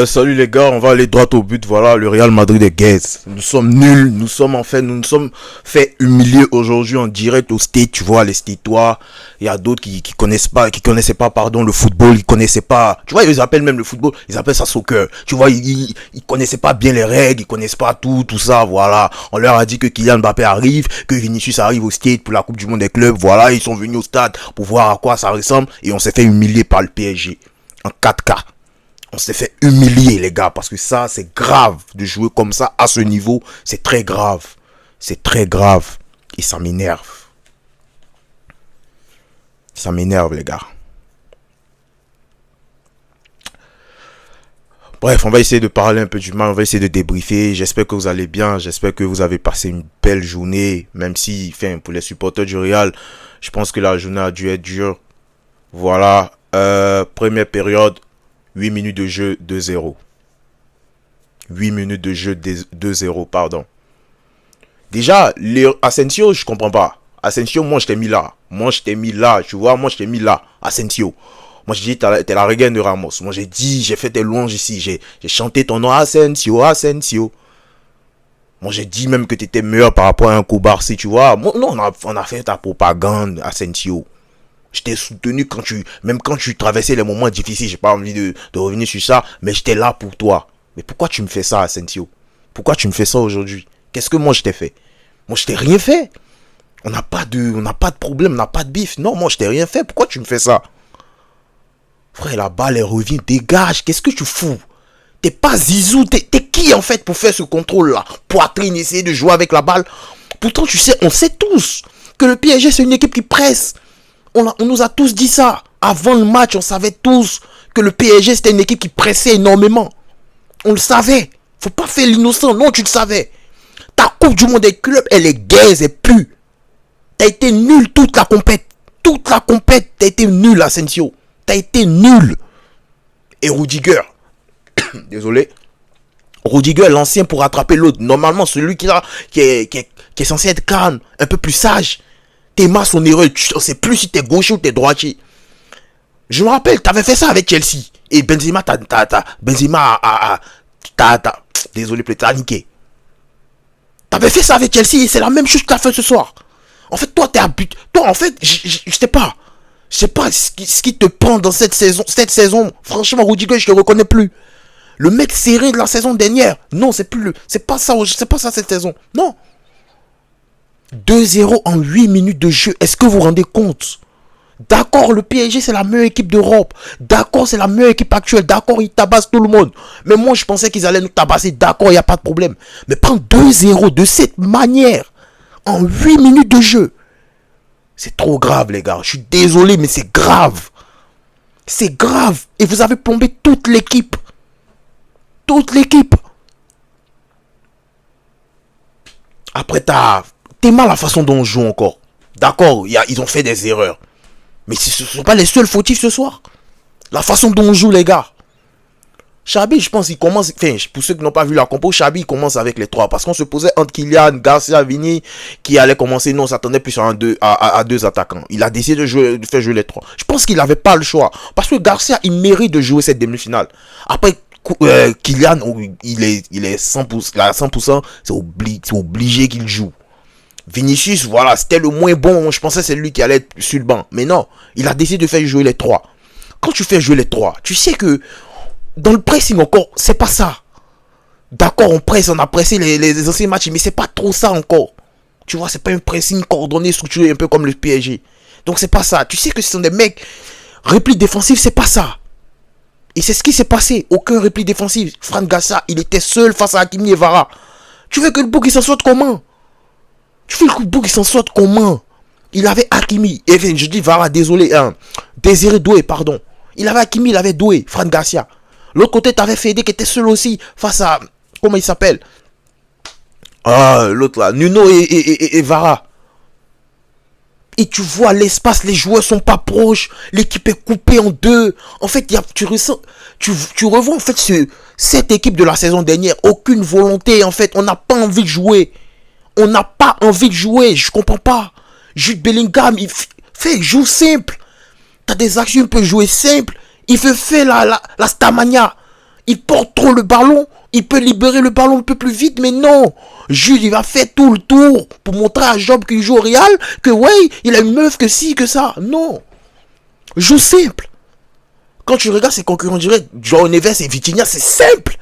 Salut les gars, on va aller droit au but. Voilà, le Real Madrid est gaze. Nous sommes nuls. Nous nous sommes fait humilier aujourd'hui en direct au Stade. Tu vois, les Statois. Il y a d'autres qui connaissaient pas, pardon, le football. Ils connaissaient pas. Tu vois, ils appellent même le football. Ils appellent ça soccer. Tu vois, ils connaissaient pas bien les règles. Ils connaissent pas tout ça. Voilà. On leur a dit que Kylian Mbappé arrive, que Vinicius arrive au Stade pour la Coupe du Monde des clubs. Voilà, ils sont venus au stade pour voir à quoi ça ressemble et on s'est fait humilier par le PSG en 4K. On s'est fait humilier, les gars, parce que ça, c'est grave de jouer comme ça à ce niveau. C'est très grave. C'est très grave. Et ça m'énerve. Ça m'énerve, les gars. Bref, on va essayer de parler un peu du mal. On va essayer de débriefer. J'espère que vous allez bien. J'espère que vous avez passé une belle journée. Même si, enfin, pour les supporters du Real, je pense que la journée a dû être dure. Voilà. Première période. 8 minutes de jeu, 2-0. 8 minutes de jeu, 2-0, pardon. Déjà, Asensio, je comprends pas. Asensio, moi, je t'ai mis là. Tu vois, moi, je t'ai mis là. Asensio. Moi, j'ai dit, t'es la regaine de Ramos. Moi, j'ai fait des louanges ici. J'ai chanté ton nom, Asensio. Moi, j'ai dit même que t'étais meilleur par rapport à un Koubarsi, tu vois. Moi, non, on a fait ta propagande, Asensio. Je t'ai soutenu même quand tu traversais les moments difficiles. J'ai pas envie de revenir sur ça, mais j'étais là pour toi. Mais pourquoi tu me fais ça, Asensio? Pourquoi tu me fais ça aujourd'hui? Qu'est-ce que moi je t'ai fait? Moi je t'ai rien fait. On n'a pas de problème, on n'a pas de bif. Non, moi je t'ai rien fait. Pourquoi tu me fais ça? Frère, la balle elle revient, dégage. Qu'est-ce que tu fous? T'es pas Zizou, t'es qui en fait pour faire ce contrôle là? Poitrine, essayer de jouer avec la balle. Pourtant tu sais, on sait tous que le PSG c'est une équipe qui presse. On nous a tous dit ça. Avant le match, on savait tous que le PSG, c'était une équipe qui pressait énormément. On le savait. Faut pas faire l'innocent. Non, tu le savais. Ta Coupe du Monde des clubs, elle est gaze et pue. T'as été nul toute la compète. Toute la compète, t'as été nul, Asensio. T'as été nul. Et Rudiger. Désolé. Rudiger, l'ancien pour rattraper l'autre. Normalement, celui qui est censé être calme, un peu plus sage. Théma son erreur, tu ne sais plus si t'es gaucher ou t'es droitier. Je me rappelle, t'avais fait ça avec Chelsea. Et Benzema, désolé, t'as niqué. T'avais fait ça avec Chelsea et c'est la même chose que t'as fait ce soir. En fait, toi, t'es à but. Toi, en fait, je sais pas. Je sais pas ce qui te prend dans cette saison. Cette saison, franchement, Rudiger, je te reconnais plus. Le mec serré de la saison dernière. Non, c'est pas ça cette saison. Non. 2-0 en 8 minutes de jeu. Est-ce que vous vous rendez compte? D'accord, le PSG c'est la meilleure équipe d'Europe. D'accord, c'est la meilleure équipe actuelle. D'accord, ils tabassent tout le monde. Mais moi je pensais qu'ils allaient nous tabasser. D'accord, il n'y a pas de problème. Mais prendre 2-0 de cette manière en 8 minutes de jeu. C'est trop grave les gars. Je suis désolé mais c'est grave. C'est grave. Et vous avez plombé toute l'équipe. Toute l'équipe. Après t'es mal la façon dont on joue encore. D'accord, ils ont fait des erreurs. Mais ce ne sont pas les seuls fautifs ce soir. La façon dont on joue, les gars. Xabi, je pense, il commence... Enfin, pour ceux qui n'ont pas vu la compo, Xabi, il commence avec les trois. Parce qu'on se posait entre Kylian, Garcia, Vini, qui allait commencer. Non, on s'attendait plus à deux attaquants. Il a décidé de faire jouer les trois. Je pense qu'il n'avait pas le choix. Parce que Garcia, il mérite de jouer cette demi-finale. Après, Kylian, il est 100%, à 100%, c'est obligé qu'il joue. Vinicius, voilà, c'était le moins bon. Je pensais que c'est lui qui allait être sur le banc. Mais non, il a décidé de faire jouer les trois. Quand tu fais jouer les trois, tu sais que dans le pressing encore, c'est pas ça. D'accord, on presse, on a pressé les anciens matchs, mais c'est pas trop ça encore. Tu vois, c'est pas un pressing coordonné, structuré, un peu comme le PSG. Donc c'est pas ça. Tu sais que ce sont des mecs, repli défensif, c'est pas ça. Et c'est ce qui s'est passé. Aucun repli défensif. Fran Garcia, il était seul face à Hakimi et Vara. Tu veux que le bouc il s'en sorte comment? Tu fais le bouc, il s'en sort comment? Il avait Hakimi. Et je dis Vara, désolé. Désiré Doué, pardon. Il avait Hakimi, il avait Doué, Fran Garcia. L'autre côté, tu avais Fede qui était seul aussi face à... Comment il s'appelle? L'autre là. Nuno et Vara. Et tu vois l'espace, les joueurs sont pas proches. L'équipe est coupée en deux. En fait, tu ressens... Tu revois en fait cette équipe de la saison dernière. Aucune volonté, en fait. On n'a pas envie de jouer. On n'a pas envie de jouer, je comprends pas. Jude Bellingham, il joue simple. T'as des actions, il peut jouer simple. Il fait la Stamania. Il porte trop le ballon. Il peut libérer le ballon un peu plus vite, mais non. Jules, il va faire tout le tour pour montrer à Job qu'il joue au Real que ouais, il a une meuf, que si, que ça. Non. Joue simple. Quand tu regardes ses concurrents directs, João Neves et Vitinha, c'est simple.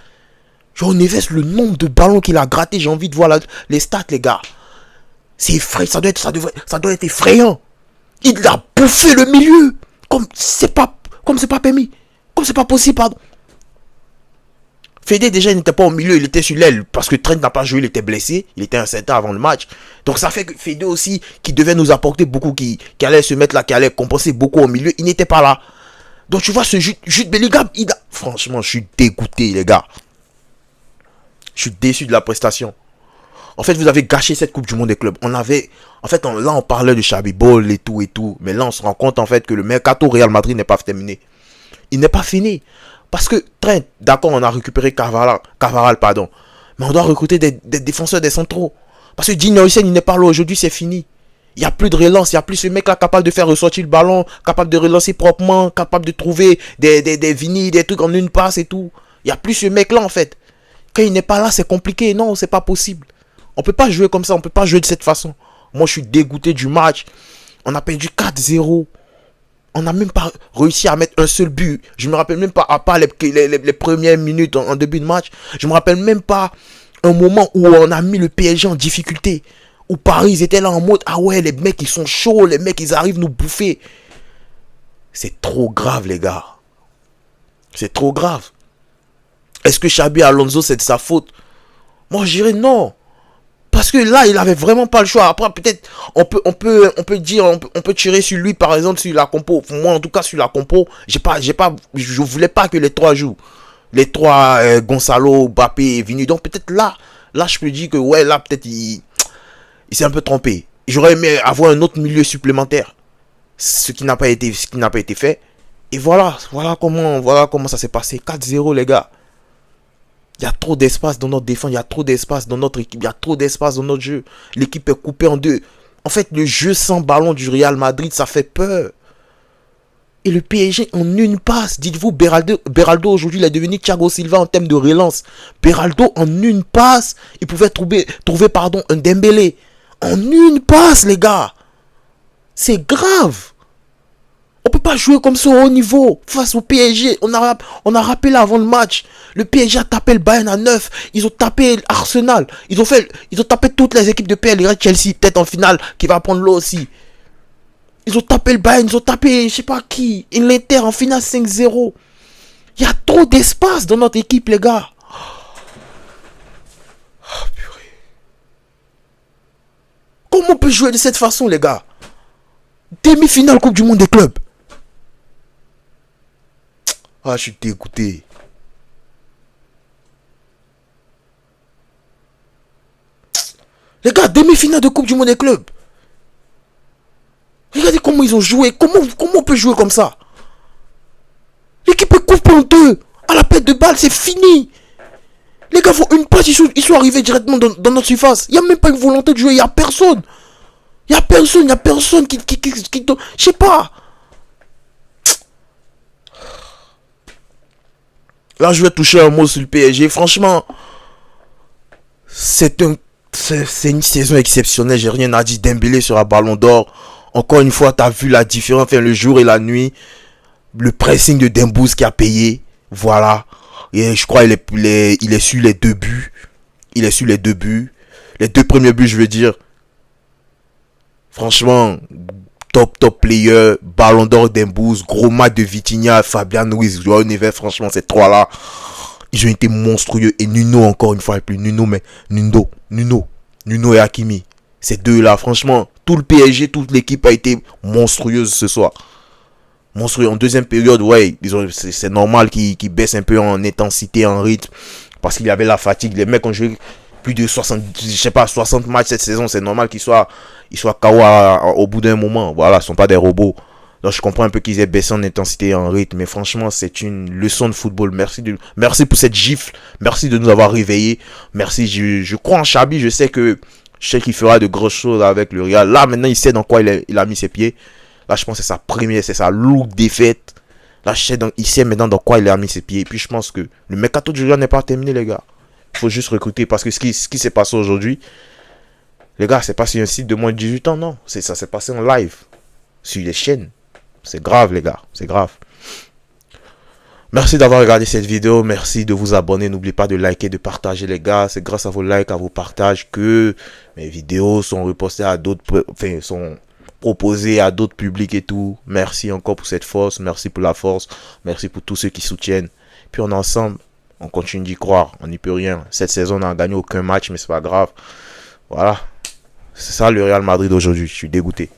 João Neves, le nombre de ballons qu'il a gratté, j'ai envie de voir les stats, les gars. C'est effrayant, ça doit être effrayant. Il a bouffé le milieu. Comme c'est pas permis. Comme c'est pas possible, pardon. Fede déjà il n'était pas au milieu, il était sur l'aile parce que Trent n'a pas joué, il était blessé, il était incertain avant le match. Donc ça fait que Fede aussi, qui devait nous apporter beaucoup, qui allait se mettre là, qui allait compenser beaucoup au milieu, il n'était pas là. Donc tu vois ce Jude Bellingham, franchement je suis dégoûté les gars. Je suis déçu de la prestation. En fait vous avez gâché cette Coupe du Monde des clubs. Là on parlait de Xabi Ball et tout, mais là on se rend compte en fait que le mercato Real Madrid n'est pas terminé. Il n'est pas fini. Parce que Trent, d'accord, on a récupéré Cavaral, mais on doit recruter des défenseurs, des centraux. Parce que Dean Huijsen, il n'est pas là aujourd'hui, c'est fini. Il n'y a plus de relance, il n'y a plus ce mec-là capable de faire ressortir le ballon, capable de relancer proprement, capable de trouver des vinis, des trucs en une passe et tout. Il n'y a plus ce mec-là en fait. Quand il n'est pas là, c'est compliqué. Non, c'est pas possible. On peut pas jouer comme ça, on peut pas jouer de cette façon. Moi, je suis dégoûté du match. On a perdu 4-0. On n'a même pas réussi à mettre un seul but. Je me rappelle même pas, à part les premières minutes en début de match, je me rappelle même pas un moment où on a mis le PSG en difficulté. Où Paris, ils étaient là en mode, ah ouais, les mecs, ils sont chauds, les mecs, ils arrivent nous bouffer. C'est trop grave, les gars. C'est trop grave. Est-ce que Xabi Alonso, c'est de sa faute? Moi, je dirais non. Parce que là, il avait vraiment pas le choix. Après, peut-être, on peut tirer sur lui, par exemple, sur la compo. Moi, en tout cas, sur la compo, je voulais pas que les trois jouent. Les trois, Gonzalo, Mbappé et Vini. Donc, peut-être là, je peux dire que, ouais, là, peut-être, il s'est un peu trompé. J'aurais aimé avoir un autre milieu supplémentaire. Ce qui n'a pas été fait. Et voilà comment ça s'est passé. 4-0, les gars. Il y a trop d'espace dans notre défense, il y a trop d'espace dans notre équipe, il y a trop d'espace dans notre jeu. L'équipe est coupée en deux. En fait, le jeu sans ballon du Real Madrid, ça fait peur. Et le PSG en une passe. Dites-vous, Beraldo aujourd'hui, il est devenu Thiago Silva en termes de relance. Beraldo en une passe, il pouvait trouver un Dembélé. En une passe, les gars. C'est grave. On peut pas jouer comme ça au haut niveau face au PSG. On a rappelé avant le match. Le PSG a tapé le Bayern à 9. Ils ont tapé Arsenal. Ils ont tapé toutes les équipes de PL. Chelsea, peut-être en finale, qui va prendre l'eau aussi. Ils ont tapé le Bayern. Ils ont tapé, je sais pas qui. L'Inter en finale 5-0. Il y a trop d'espace dans notre équipe, les gars. Oh, purée. Comment on peut jouer de cette façon, les gars? Demi-finale Coupe du Monde des clubs. Ah, je suis dégoûté. Les gars, demi-finale de Coupe du Monde des clubs. Regardez comment ils ont joué. Comment on peut jouer comme ça? L'équipe est coupée en deux. À la perte de balle, c'est fini. Les gars font une passe, ils sont arrivés directement dans notre surface. Il n'y a même pas une volonté de jouer. Il n'y a personne. Il n'y a personne qui je sais pas. Là, je vais toucher un mot sur le PSG. Franchement, c'est une saison exceptionnelle. J'ai rien à dire. Dembélé sur un ballon d'or. Encore une fois, tu as vu la différence. Enfin, le jour et la nuit. Le pressing de Dembouz qui a payé. Voilà. Et je crois qu'il est sur les deux buts. Il est sur les deux buts. Les deux premiers buts, je veux dire. Franchement, top player, ballon d'or Dembouz, gros match de Vitinha, Fabian Ruiz, João Neves, franchement, ces trois-là, ils ont été monstrueux. Et Nuno, encore une fois, et plus Nuno et Hakimi. Ces deux-là, franchement, tout le PSG, toute l'équipe a été monstrueuse ce soir. Monstrueux. En deuxième période, ouais, c'est normal qu'ils baissent un peu en intensité, en rythme, parce qu'il y avait la fatigue. Les mecs ont joué plus de 60 matchs cette saison, c'est normal qu'ils soient KO au bout d'un moment. Voilà, ce sont pas des robots. Donc je comprends un peu qu'ils aient baissé en intensité et en rythme, mais franchement, c'est une leçon de football. Merci pour cette gifle. Merci de nous avoir réveillés. Merci, je crois en Xabi, je sais qu'il fera de grosses choses avec le Real. Là, maintenant, il sait dans quoi il a mis ses pieds. Là, je pense que c'est sa lourde défaite. Là, il sait maintenant dans quoi il a mis ses pieds. Et puis, je pense que le mercato du Real n'est pas terminé, les gars. Il faut juste recruter. Parce que ce qui s'est passé aujourd'hui, les gars, c'est pas sur un site de moins de 18 ans, non. Ça s'est passé en live. Sur les chaînes. C'est grave, les gars. C'est grave. Merci d'avoir regardé cette vidéo. Merci de vous abonner. N'oubliez pas de liker, de partager, les gars. C'est grâce à vos likes, à vos partages que mes vidéos sont repostées à d'autres... Enfin, sont proposées à d'autres publics et tout. Merci encore pour cette force. Merci pour la force. Merci pour tous ceux qui soutiennent. Puis on est ensemble. On continue d'y croire. On n'y peut rien. Cette saison, on n'a gagné aucun match, mais c'est pas grave. Voilà. C'est ça le Real Madrid d'aujourd'hui. Je suis dégoûté.